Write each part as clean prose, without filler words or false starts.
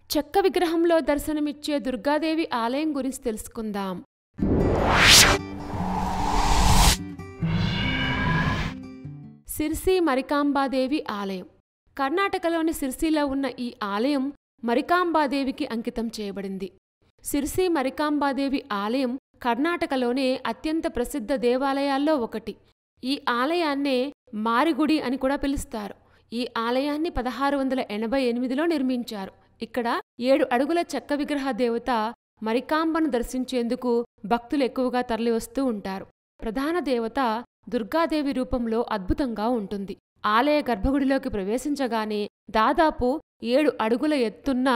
చెక్క విగ్రహంలో దర్శనమిచ్చే దుర్గాదేవి ఆలయం గురించి తెలుసుకుందాం. సిర్సి మరికాంబాదేవి ఆలయం. కర్ణాటకలోని సిర్సిలో ఉన్న ఈ ఆలయం మరికాంబాదేవికి అంకితం చేయబడింది. సిర్సి మరికాంబాదేవి ఆలయం కర్ణాటకలోనే అత్యంత ప్రసిద్ధ దేవాలయాల్లో ఒకటి. ఈ ఆలయాన్నే మారిగుడి అని కూడా పిలుస్తారు. ఈ ఆలయాన్ని 1688లో నిర్మించారు. ఇక్కడ 7 అడుగుల చెక్క విగ్రహ దేవత మరికాంబను దర్శించేందుకు భక్తులు ఎక్కువగా తరలివస్తూ ఉంటారు. ప్రధాన దేవత దుర్గాదేవి రూపంలో అద్భుతంగా ఉంటుంది. ఆలయ గర్భగుడిలోకి ప్రవేశించగానే దాదాపు 7 అడుగుల ఎత్తున్న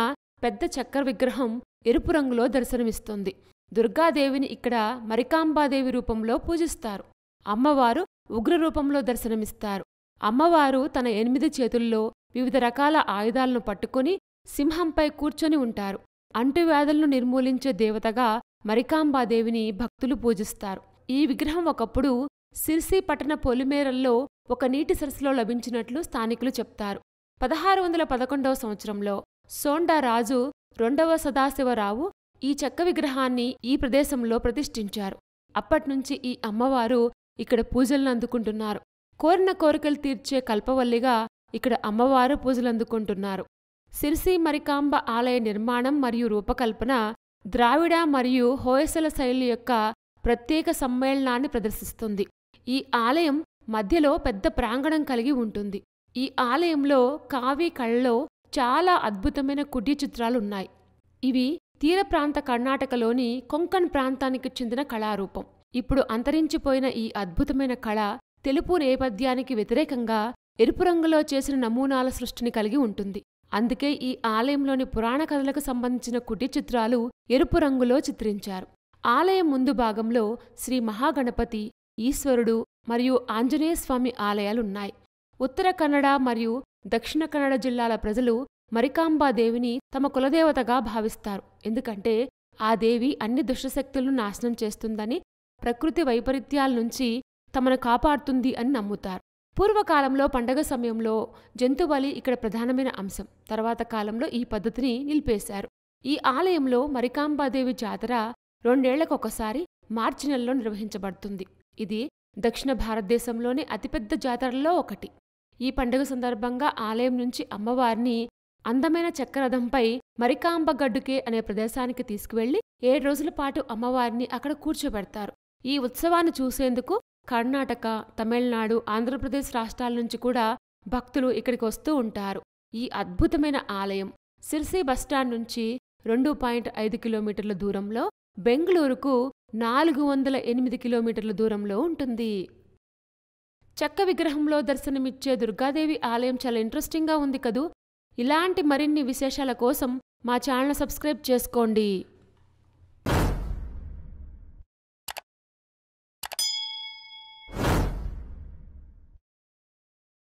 పెద్ద చక్కెర విగ్రహం ఎరుపు రంగులో దర్శనమిస్తుంది. దుర్గాదేవిని ఇక్కడ మరికాంబాదేవి రూపంలో పూజిస్తారు. అమ్మవారు ఉగ్ర రూపంలో దర్శనమిస్తారు. అమ్మవారు తన 8 చేతుల్లో వివిధ రకాల ఆయుధాలను పట్టుకుని సింహంపై కూర్చొని ఉంటారు. అంటువ్యాధులను నిర్మూలించే దేవతగా మరికాంబాదేవిని భక్తులు పూజిస్తారు. ఈ విగ్రహం ఒకప్పుడు సిర్సి పట్టణ పొలిమేరల్లో ఒక నీటి సరస్సులో లభించినట్లు స్థానికులు చెప్తారు. 1611వ సంవత్సరంలో సోండా రాజు 2వ సదాశివరావు ఈ చెక్క విగ్రహాన్ని ఈ ప్రదేశంలో ప్రతిష్ఠించారు. అప్పట్నుంచి ఈ అమ్మవారు ఇక్కడ పూజలను అందుకుంటున్నారు. కోరిన కోరికలు తీర్చే కల్పవల్లిగా ఇక్కడ అమ్మవారు పూజలందుకుంటున్నారు. సిర్సి మరికాంబ ఆలయ నిర్మాణం మరియు రూపకల్పన ద్రావిడ మరియు హోయసల శైలి యొక్క ప్రత్యేక సమ్మేళనాన్ని ప్రదర్శిస్తుంది. ఈ ఆలయం మధ్యలో పెద్ద ప్రాంగణం కలిగి ఉంటుంది. ఈ ఆలయంలో కావి కళలో చాలా అద్భుతమైన కుటీ చిత్రాలున్నాయి. ఇవి తీర ప్రాంత కర్ణాటకలోని కొంకణ్ ప్రాంతానికి చెందిన కళారూపం. ఇప్పుడు అంతరించిపోయిన ఈ అద్భుతమైన కళ తెలుపు నేపథ్యానికి వ్యతిరేకంగా ఎరుపు రంగులో చేసిన నమూనాల సృష్టిని కలిగి ఉంటుంది. అందుకే ఈ ఆలయంలోని పురాణ కథలకు సంబంధించిన కుటీ చిత్రాలు ఎరుపు రంగులో చిత్రించారు. ఆలయం ముందు భాగంలో శ్రీ మహాగణపతి, ఈశ్వరుడు మరియు ఆంజనేయస్వామి ఆలయాలున్నాయి. ఉత్తర కన్నడ మరియు దక్షిణ కన్నడ జిల్లాల ప్రజలు మరికాంబాదేవిని తమ కులదేవతగా భావిస్తారు. ఎందుకంటే ఆ దేవి అన్ని దుష్టశక్తులను నాశనం చేస్తుందని, ప్రకృతి వైపరీత్యాల నుంచి తమను కాపాడుతుంది అని నమ్ముతారు. పూర్వకాలంలో పండగ సమయంలో జంతుబలి ఇక్కడ ప్రధానమైన అంశం. తర్వాత కాలంలో ఈ పద్ధతిని నిలిపేశారు. ఈ ఆలయంలో మరికాంబాదేవి జాతర 2 ఏళ్లకొకసారి మార్చి నెలలో నిర్వహించబడుతుంది. ఇది దక్షిణ భారతదేశంలోని అతిపెద్ద జాతరల్లో ఒకటి. ఈ పండుగ సందర్భంగా ఆలయం నుంచి అమ్మవారిని అందమైన చక్రరథంపై మరికాంబ గడ్డుకే అనే ప్రదేశానికి తీసుకువెళ్లి 7 రోజుల పాటు అమ్మవారిని అక్కడ కూర్చోబెడతారు. ఈ ఉత్సవాన్ని చూసేందుకు కర్ణాటక, తమిళనాడు, ఆంధ్రప్రదేశ్ రాష్ట్రాల నుంచి కూడా భక్తులు ఇక్కడికి వస్తూ ఉంటారు. ఈ అద్భుతమైన ఆలయం సిర్సి బస్టాండ్ నుంచి 2.5 కిలోమీటర్ల దూరంలో, బెంగళూరుకు 408 కిలోమీటర్ల దూరంలో ఉంటుంది. చెక్క విగ్రహంలో దర్శనమిచ్చే దుర్గాదేవి ఆలయం చాలా ఇంట్రెస్టింగ్గా ఉంది కదూ. ఇలాంటి మరిన్ని విశేషాల కోసం మా ఛానల్ సబ్స్క్రైబ్ చేసుకోండి.